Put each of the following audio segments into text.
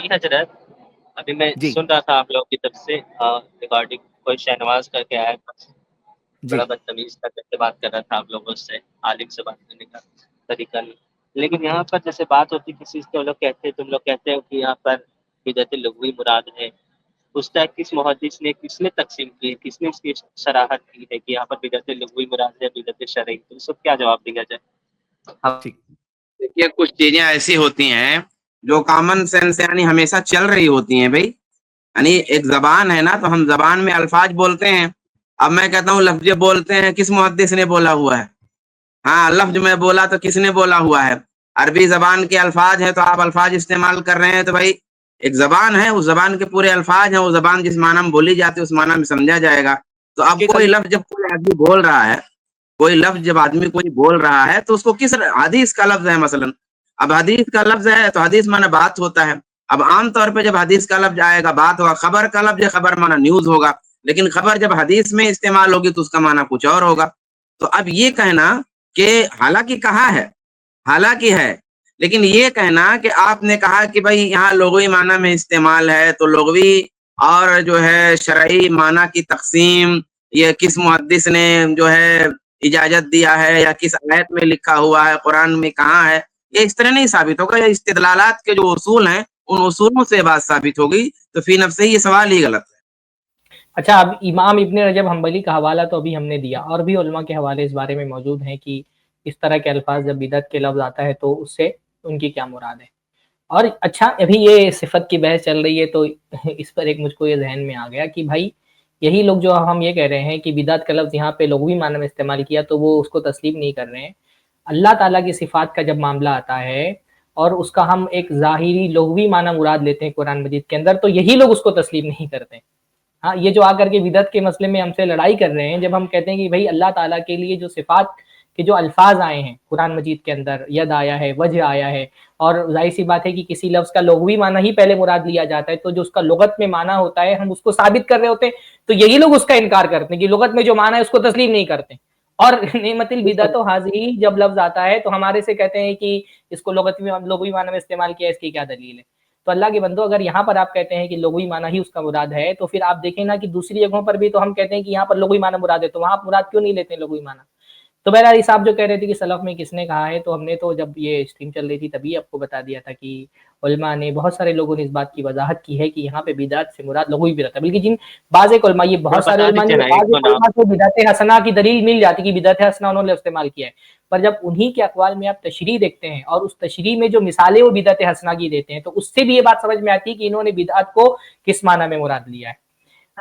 جی حضرت، ابھی میں جی سن رہا تھا آپ لوگوں کی طرف سے ریگارڈنگ کوئی شہنواز کر کے آیا تھا، جی بڑا بدتمیز تھا، کیسے بات کر رہا تھا آپ لوگوں سے، عالم سے بات کرنے کا طریقہ نہیں۔ لیکن یہاں پر جیسے بات ہوتی کسی سے، لوگ کہتے ہیں، تم لوگ کہتے ہو کہ یہاں پر بدعت لغوی مراد ہے، اس طرح کس محدث نے، کس نے تقسیم کی ہے، کس نے اس کی شراحت کی ہے کہ یہاں پر بدعت لغوی مراد ہے، بدعت شرعی؟ تو اس کو کیا جواب دیا جائے؟ ٹھیک دیکھیے کچھ چیزیں ایسی ہوتی ہیں جو کامن سینس یعنی ہمیشہ چل رہی ہوتی ہیں بھائی. یعنی ایک زبان ہے نا، تو ہم زبان میں الفاظ بولتے ہیں. اب میں کہتا ہوں لفظ بولتے ہیں، کس محدث نے بولا ہوا ہے؟ ہاں لفظ میں بولا تو کس نے بولا ہوا ہے؟ عربی زبان کے الفاظ ہیں تو آپ الفاظ استعمال کر رہے ہیں، تو بھائی ایک زبان ہے، اس زبان کے پورے الفاظ ہیں، وہ زبان جس معنی میں بولی جاتی ہے اس معنی میں سمجھا جائے گا. تو اب کوئی لفظ جب کوئی آدمی بول رہا ہے، کوئی لفظ جب آدمی کوئی بول رہا ہے تو اس کو کس حدیث کا لفظ ہے مثلا. اب حدیث کا لفظ ہے تو حدیث معنی بات ہوتا ہے. اب عام طور پہ جب حدیث کا لفظ آئے گا بات ہوگا. خبر کا لفظ ہے، خبر معنی نیوز ہوگا، لیکن خبر جب حدیث میں استعمال ہوگی تو اس کا معنی کچھ اور ہوگا. تو اب یہ کہنا کہ حالانکہ کہا ہے، حالانکہ ہے، لیکن یہ کہنا کہ آپ نے کہا کہ بھائی یہاں لغوی معنی میں استعمال ہے، تو لغوی اور جو ہے شرعی معنی کی تقسیم یہ کس محدث نے جو ہے اجازت دیا ہے یا کس آیت میں لکھا ہوا ہے، قرآن میں کہاں ہے، یہ اس طرح نہیں ثابت ہوگا. یہ استدلالات کے جو اصول ہیں ان اصولوں سے بات ثابت ہوگی. تو فی نفس سے یہ سوال ہی غلط ہے. اچھا، اب امام ابن رجب حنبلی کا حوالہ تو ابھی ہم نے دیا، اور بھی علماء کے حوالے اس بارے میں موجود ہیں کہ اس طرح کے الفاظ جب بدعت کے لفظ آتا ہے تو اس سے ان کی کیا مراد ہے. اور اچھا ابھی یہ صفت کی بحث چل رہی ہے تو اس پر ایک مجھ کو یہ ذہن میں آ گیا کہ بھائی یہی لوگ جو ہم یہ کہہ رہے ہیں کہ بدعت کا لفظ یہاں پہ لغوی معنی میں استعمال کیا تو وہ اس کو تسلیم نہیں کر رہے ہیں. اللہ تعالیٰ کی صفات کا جب معاملہ آتا ہے اور اس کا ہم ایک ظاہری لغوی معنی مراد لیتے ہیں قرآن مجید کے اندر، تو یہی لوگ اس کو تسلیم نہیں کرتے. ہاں، یہ جو آ کر کے بدعت کے مسئلے میں ہم سے لڑائی کر رہے ہیں، جب ہم کہتے ہیں کہ بھائی اللہ تعالیٰ کے لیے جو صفات کے جو الفاظ آئے ہیں قرآن مجید کے اندر، ید آیا ہے، وجہ آیا ہے، اور ظاہر سی بات ہے کہ کسی لفظ کا لغوی معنی ہی پہلے مراد لیا جاتا ہے، تو جو اس کا لغت میں معنی ہوتا ہے ہم اس کو ثابت کر رہے ہوتے ہیں، تو یہی لوگ اس کا انکار کرتے ہیں کہ لغت میں جو معنی ہے اس کو تسلیم نہیں کرتے. اور نعمت البدعۃ حاضی جب لفظ آتا ہے تو ہمارے سے کہتے ہیں کہ اس کو لغوی معنی میں استعمال کیا، اس کی کیا دلیل ہے. تو اللہ کے بندو، اگر یہاں پر آپ کہتے ہیں کہ لغوی معنی ہی اس کا مراد ہے تو پھر آپ دیکھیں نا کہ دوسری جگہوں پر بھی تو ہم کہتے ہیں کہ یہاں پر لغوی معنی مراد ہے، تو وہاں مراد کیوں نہیں لیتے ہیں لغوی معنی. تو بہرحال صاحب جو کہہ رہے تھے کہ سلف میں کس نے کہا ہے، تو ہم نے تو جب یہ اسٹریم چل رہی تھی تبھی آپ کو بتا دیا تھا کہ علماء نے، بہت سارے لوگوں نے اس بات کی وضاحت کی ہے کہ یہاں پہ بدعت سے مراد لغوی بدعت ہے. بلکہ جن بعض علماء، یہ بہت سارے بتا علماء دیجیے نہیں، نا ایک بعض دو نام. علماء کو بدعت حسنہ کی دلیل مل جاتی کہ بدعت حسنہ انہوں نے استعمال کیا ہے، پر جب انہی کے اقوال میں آپ تشریح دیکھتے ہیں اور اس تشریح میں جو مثالیں وہ بدعت حسنہ کی دیتے ہیں تو اس سے بھی یہ بات سمجھ میں آتی ہے کہ انہوں نے بدعت کو کس معنی میں مراد لیا ہے.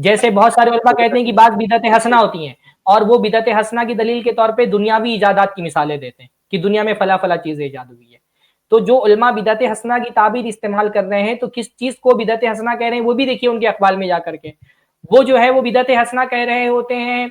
جیسے بہت سارے علماء کہتے ہیں کہ بعض بدعت حسنہ ہوتی ہیں اور وہ بدعت حسنہ کی دلیل کے طور پہ دنیاوی ایجادات کی مثالیں دیتے ہیں کہ دنیا میں فلاں فلاں چیزیں ایجاد ہوئی ہے. تو جو علماء بدعت حسنہ کی تعبیر استعمال کر رہے ہیں تو کس چیز کو بدعت حسنہ کہہ رہے ہیں وہ بھی دیکھیے ان کے اقوال میں جا کر کے. وہ جو ہے وہ بدعت حسنہ کہہ رہے ہوتے ہیں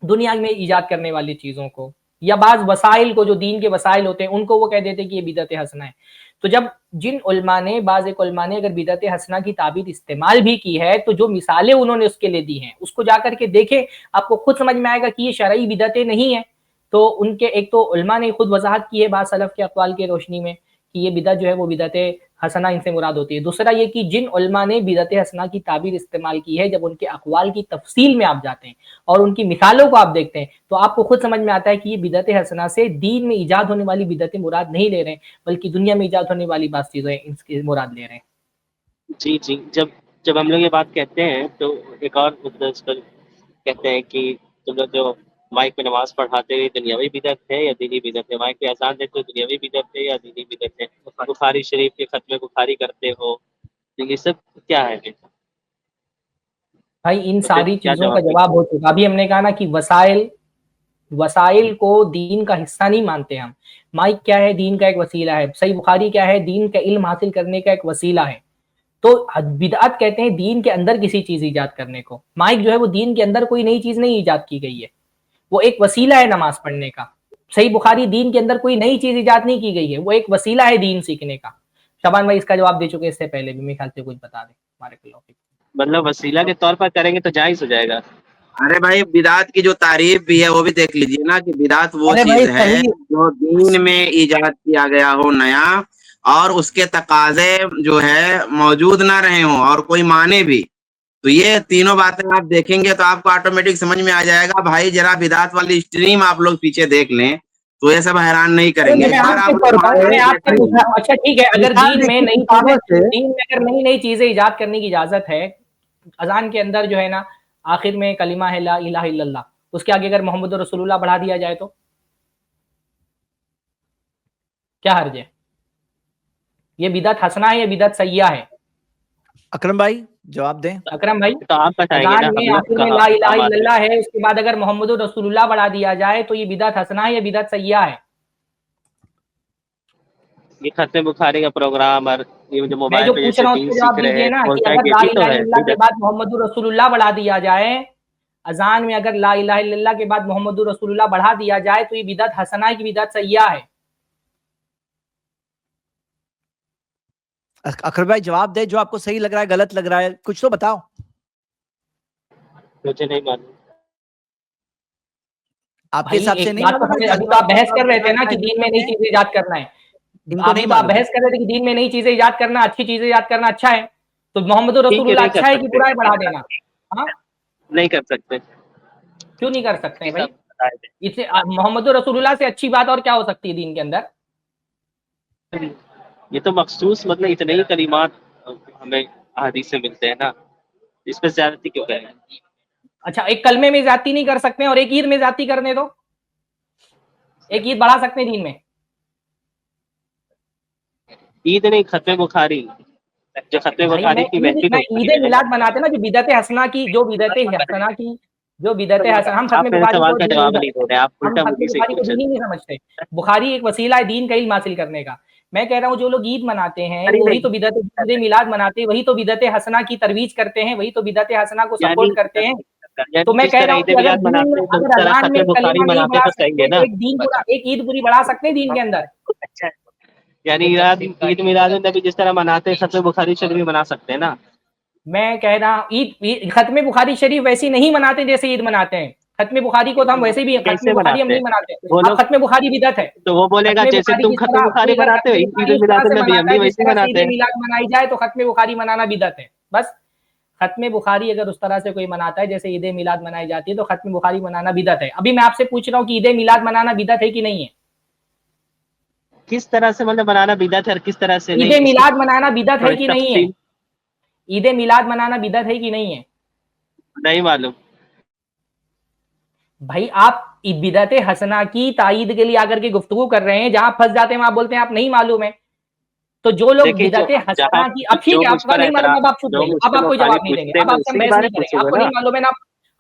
دنیا میں ایجاد کرنے والی چیزوں کو، یا بعض وسائل کو، جو دین کے وسائل ہوتے ہیں ان کو وہ کہہ دیتے ہیں کہ یہ بدعت حسنہ ہے. تو جب جن علماء نے، بعض ایک علماء نے اگر بدعت حسنہ کی تعبیر استعمال بھی کی ہے تو جو مثالیں انہوں نے اس کے لیے دی ہیں اس کو جا کر کے دیکھیں، آپ کو خود سمجھ میں آئے گا کہ یہ شرعی بدعتیں نہیں ہیں. تو ان کے ایک تو علماء نے خود وضاحت کی ہے بعض سلف کے اقوال کی روشنی میں کہ یہ بدعت جو ہے وہ بدعت حسنہ ان سے مراد ہوتی ہے. دوسرا یہ کہ جن علماء نے بدعت حسنہ کی تعبیر استعمال کی ہے، جب ان کے اقوال کی تفصیل میں آپ جاتے ہیں اور ان کی مثالوں کو آپ دیکھتے ہیں تو آپ کو خود سمجھ میں آتا ہے کہ یہ بدعت حسنہ سے دین میں ایجاد ہونے والی بدعتیں مراد نہیں لے رہے ہیں، بلکہ دنیا میں ایجاد ہونے والی بعض چیزیں ان کی مراد لے رہے ہیں. جی جی، جب ہم لوگ یہ بات کہتے ہیں تو ایک اور کہتے ہیں کہ تم لوگ جو مائک پہ نماز پڑھاتے ہوئے دنیاوی بدعت ہے یا دینی بدعت ہے؟ مائک پہ اذان دیتے ہو دنیاوی بدعت ہے یا دینی بدعت ہے؟ بخاری شریف کے ختم بخاری کرتے ہو، تو یہ سب کیا ہے؟ بھائی ان تو پھر ساری کیا چیزوں کا دیں جواب ہو چکا. ابھی ہم نے کہا نا کہ وسائل کو دین کا حصہ نہیں مانتے ہم. مائک کیا ہے؟ دین کا ایک وسیلہ ہے. صحیح بخاری کیا ہے؟ دین کا علم حاصل کرنے کا ایک وسیلہ ہے. تو بدعت کہتے ہیں دین کے اندر کسی چیز ایجاد کرنے کو. مائک جو ہے وہ دین کے اندر کوئی نئی چیز نہیں ایجاد کی گئی ہے، وہ ایک وسیلہ ہے نماز پڑھنے کا. صحیح بخاری دین کے اندر کوئی نئی چیز ایجاد نہیں کی گئی ہے، وہ ایک وسیلہ ہے دین سیکھنے کا. شبان بھائی اس کا جواب دے چکے اس سے پہلے بھی، میرے خیال سے کچھ بتا دیں ہمارے کو. مطلب وسیلہ کے طور پر کریں گے تو جائز ہو جائے گا؟ ارے بھائی بدعت کی جو تعریف بھی ہے وہ بھی دیکھ لیجیے نا کہ بدعت وہ ارے بھائی چیز ہے صحیح، جو دین میں ایجاد کیا گیا ہو نیا اور اس کے تقاضے جو ہے موجود نہ رہے ہوں اور کوئی مانے بھی، تو یہ تینوں باتیں آپ دیکھیں گے تو آپ کو آٹومیٹک سمجھ میں آ جائے گا بھائی ذرا بدعت والی اسٹریم آپ لوگ پیچھے دیکھ لیں تو یہ سب حیران نہیں کریں گے. میں آپ سے پوچھا، اچھا ٹھیک ہے، اگر دین میں نئی دین میں اگر نئی نئی چیزیں ایجاد کرنے کی اجازت ہے، اذان کے اندر جو ہے نا آخر میں کلمہ ہے لا الہ الا اللہ، اس کے آگے اگر محمد رسول اللہ بڑھا دیا جائے تو کیا حرج ہے؟ یہ بدعت حسنہ ہے یا بدعت سیئہ ہے؟ اکرم بھائی جواب دیں. اکرم بھائی، تو آپ بتائیں گے نا، اذان میں آخر میں لا الہ الا اللہ ہے، اس کے بعد اگر محمد رسول اللہ بڑھا دیا جائے تو یہ بدعت حسنہ ہے یا بدعت سیئہ ہے؟ یہ ختم بخاری کا پروگرام اور یہ جو میں موبائل جو پہ پوچھ جیسے رہا ہوں اس دین کو سیکھ جواب رہے دیجیے ہیں نا کہ بولتا ہے اگر کہ لا یہی الہ تو الا ہے اللہ کے بدعت. بعد محمد رسول اللہ بڑھا دیا جائے، اذان میں اگر لا الہ الا اللہ کے بعد محمد رسول اللہ بڑھا دیا جائے تو یہ بدعت حسنہ ہے کہ بدعت سیئہ ہے؟ اکرم بھائی جواب دیں، جو آپ کو صحیح لگ رہا ہے غلط لگ رہا ہے کچھ تو بتاؤ. مجھے نہیں معلوم. آپ کے حساب سے نہیں بات تو معلوم ہے؟ ابھی تو آپ بحث کر رہے تھے نا کہ دین میں نئی چیزیں ایجاد کرنا ہے، ان کو ابھی نہیں تو آپ معلوم. بحث کر رہے تھے کہ دین میں نئی چیزیں ایجاد کرنا، اچھی چیزیں ایجاد کرنا اچھا ہے، تو محمد رسول ٹھیک ہے، اللہ نہیں کر اچھا ہے کہ سکتے، برا ہے بڑھا دینا؟ ہاں نہیں کر سکتے. کیوں نہیں کر سکتے ہیں یہ بھائی؟ سب بتائے اس سے محمد رسول اللہ سے اچھی بات اور کیا ہو سکتی ہے دین کے اندر؟ تھے. یہ تو مخصوص مطلب اتنے ہی کلمات ہمیں احادیث سے ملتے ہیں نا، اس پہ زیادتی کیوں کہہ رہے ہیں؟ اچھا، ایک کلمے میں زیادتی نہیں کر سکتے اور ایک عید میں زیادتی کرنے دو، ایک عید بڑھا سکتے ہیں دین میں؟ عید نہیں، ختم بخاری، جو ختم بھائی بخاری کی محفل میں ہوتی عید ہے. میلاد مناتے نا، جو بدعت حسنہ کی ہم ختم آپ میرے بخاری سوال کو کا دین جواب نہیں نہیں سمجھتے، دے رہے، آپ ہم الٹا ختم مجھے سے بخاری کو پوچھ دین رہے ہی نہیں سمجھتے. بخاری ایک وسیلہ ہے دین کا علم حاصل کرنے کا. میں کہہ رہا ہوں جو لوگ عید مناتے ہیں وہی تو بدعت عید میلاد مناتے ہیں، وہی تو بدعت حسنہ کی ترویج کرتے ہیں، وہی تو بدعت حسنہ کو یعنی سپورٹ کرتے ہیں. تو یعنی میں جس کہہ طرح رہا ہوں عید کہ اگر میلاد دین مناتے میں ہیں تو اس اگر طرح اذان میں ختم بخاری کلمہ نہیں مناتے بڑھا تو صحیح سکتے ہے تو نا. ایک دین پورا ایک عید پوری بڑھا سکتے ہیں دین کے اندر؟ یعنی عید میلاد النبی جس طرح مناتے ہیں ختم بخاری شریف بھی منا سکتے ہیں نا. میں کہہ رہا ہوں عید ختم بخاری شریف ویسی نہیں مناتے جیسے عید مناتے ہیں. ختم بخاری کو تو ہم ویسے بھی ختم کیسے بخاری ہم مناتے نہیں ہیں مناتے. وہ اب لوگ؟ ختم بخاری بدعت ہے. تو وہ بولے گا ختم جیسے بخاری تم جس ختم طرح بخاری کوئی اگر مناتے ہو ختم عید بخاری اس طرح میلاد سے النبی ہم مناتا بھی ہے جس ویسے طرح سے مناتے عید ہیں. میلاد منائی جائے تو ختم بخاری منانا بدعت ہے. بس ختم بخاری اگر اس طرح سے کوئی مناتا ہے جیسے عید میلاد منائی جاتی ہے تو ختم بخاری منانا بدعت ہے. ابھی میں آپ سے پوچھ رہا ہوں کہ عید میلاد منانا بدعت ہے کہ نہیں ہے؟ کس طرح سے مطلب بنانا بدعت ہے اور کس طرح سے عید نہیں، اس کی میلاد منانا بدعت ہے تھوڑی کہ نہیں ہے؟ تفصیل عید میلاد منانا بدعت ہے کہ نہیں ہے؟ نہیں معلوم. بھائی آپ بدعت حسنہ کی تائید کے لیے آ کر کے گفتگو کر رہے ہیں، جہاں پھنس جاتے ہیں آپ بولتے ہیں آپ نہیں معلوم ہے. تو جو لوگ دیکھیں بدعت جہاں حسنہ کی، اب ٹھیک جو ہے مجھ آپ کا پر نہیں معلوم، اب آپ چپ جو رہیے، مجھ اب سے آپ کوئی بخاری جواب نہیں دیں گے، پوچھتے ہیں اب میں آپ سے ہم اسی کے بحث بارے نہیں میں کریں گے. پوچھوں آپ گا کو نا. نہیں معلوم ہے نا،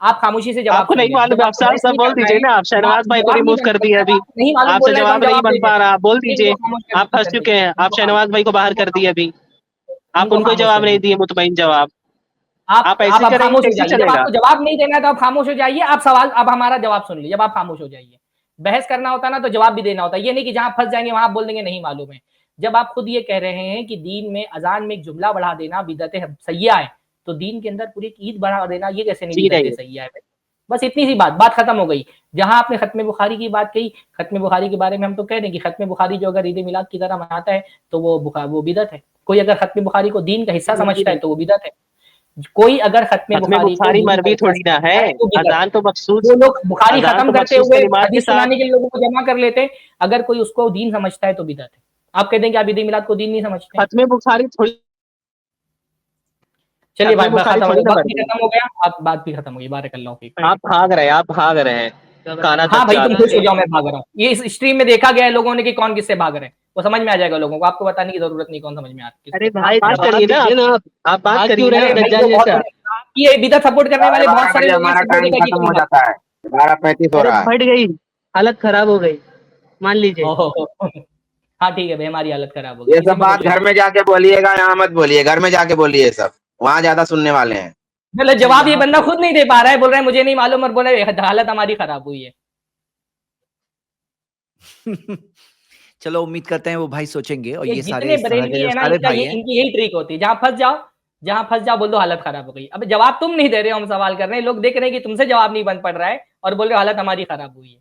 آپ خاموشی سے آپ جواب کو سنیں نہیں گے. معلوم جب ہے، آپ آپ سے صاحب بحث صاحب نہیں بول کر رہے دیجیے ہیں، نا. آپ جب آپ شہنواز بھائی کو جواب ریموو نہیں کر دینا دیے چاہتے، ابھی. آپ نہیں معلوم آپ بول سے رہے ہیں تو جواب ہم نہیں جواب بن نہیں دیں پا گے. رہا، آپ بول نہیں، ان دیجیے. کو خاموش کر آپ پھنس دیجیے، چکے ہیں. ان آپ کو شہنواز بھائی کو باہر کر دیے ابھی. آپ ان کو ان کو خاموش جواب کر نہیں دیجیے. دیے مطمئن جواب. آپ آپ ایسے اب کریں گے خاموش ہو کیسے جائیے. چلے جب آپ گا؟ کو جواب نہیں دینا ہے تو آپ خاموش ہو جائیے. آپ سوال اب ہمارا جواب سن لیجیے. جب آپ خاموش ہو جائیے، بحث کرنا ہوتا ہے نا تو جواب بھی دینا ہوتا ہے. یہ نہیں کہ جہاں پھنس جائیں گے وہاں آپ بول دیں گے نہیں معلوم ہے. جب آپ خود یہ کہہ رہے ہیں کہ دین میں اذان میں ایک جملہ بڑھا دینا بدعت سیئہ ہے، تو دین کے اندر پوری ایک عید بڑھا دینا یہ کیسے نہیں جی بدعت رہی ہے. سیئہ ہے؟ بس اتنی سی بات ختم ہو گئی. جہاں آپ نے ختم بخاری کی بات کہی، ختم بخاری کے بارے میں ہم تو کہہ دیں کہ ختم بخاری جو اگر عید میلاد کی طرح مناتا ہے تو وہ بدعت ہے. کوئی اگر ختم بخاری کو دین کا حصہ سمجھتا ہے تو وہ بدعت ہے. کوئی اگر ختم ختم بخاری کو بخاری دین کا مروی حصہ تھوڑی نہ ہے. سمجھتا ہے تو بدعت اذان ہے. تو مخصوص جو لوگ بخاری اذان ختم تو کرتے مخصوص ہوئے کلمات کے حدیث ساتھ. سنانے کے لیے لوگوں کو جمع کر لیتے ہیں، اگر کوئی اس کو دین سمجھتا ہے تو بدعت ہے. آپ کہتے ہیں کہ آپ عید میلاد کو دین نہیں سمجھتے ہیں. ختم بخاری تھوڑی چلیے ختم بات بخاری ختم ہو تھوڑی گیا، نہ وقت بھی مروی. ختم ہو گیا. آپ بات بھی ختم ہو گئی. بارک اللہ فیک. آپ بھاگ رہے ہیں کانا ہاں بھائی تم چاہتے خوش ہو ہیں. جاؤ میں بھاگ رہا ہوں. یہ اس اسٹریم میں دیکھا گیا ہے لوگوں نے کہ کون کس سے بھاگ رہے ہیں. وہ سمجھ میں آ جائے گا لوگوں کو. آپ کو بتانے کی ضرورت نہیں کون سمجھ میں آتا. ارے بھائی بات کریے نا. آپ بات کریے نا. یہ بدعت سپورٹ کرنے والے بہت 12 سارے بجے لوگ ہمارا سپورٹ ٹائم کا ختم ہو جاتا ہے. 12:35 ہو ارے رہا ہے. پھٹ گئی، حالت خراب ہو گئی مان لیجیے. ہاں ٹھیک ہے بھائی، ہماری حالت خراب ہو گئی. یہ اسی سب میں بات خوش ہو گھر جائیں. میں جا کے بولیے گا، یہاں مت بولیے. گھر میں جا کے بولیے یہ سب، وہاں زیادہ سننے والے ہیں. مطلب جواب یہ بندہ خود نہیں دے پا رہا ہے، بول رہا ہے مجھے نہیں معلوم اور بول رہا ہے حالت ہماری خراب ہوئی ہے. چلو امید کرتے ہیں وہ بھائی سوچیں گے. اور یہ سارے جتنے اس طرح کے بریلوی جو ہیں نا سارے بھائی ہیں، ان کی یہی ٹرک ہوتی ہے. جہاں پھنس جاؤ بول دو حالت خراب ہو گئی. اب جواب تم نہیں دے رہے ہو، ہم سوال کر رہے ہیں. لوگ دیکھ رہے ہیں کہ تم سے جواب نہیں بن پڑ رہا ہے اور بول رہے ہو حالت ہماری خراب ہوئی ہے.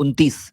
29,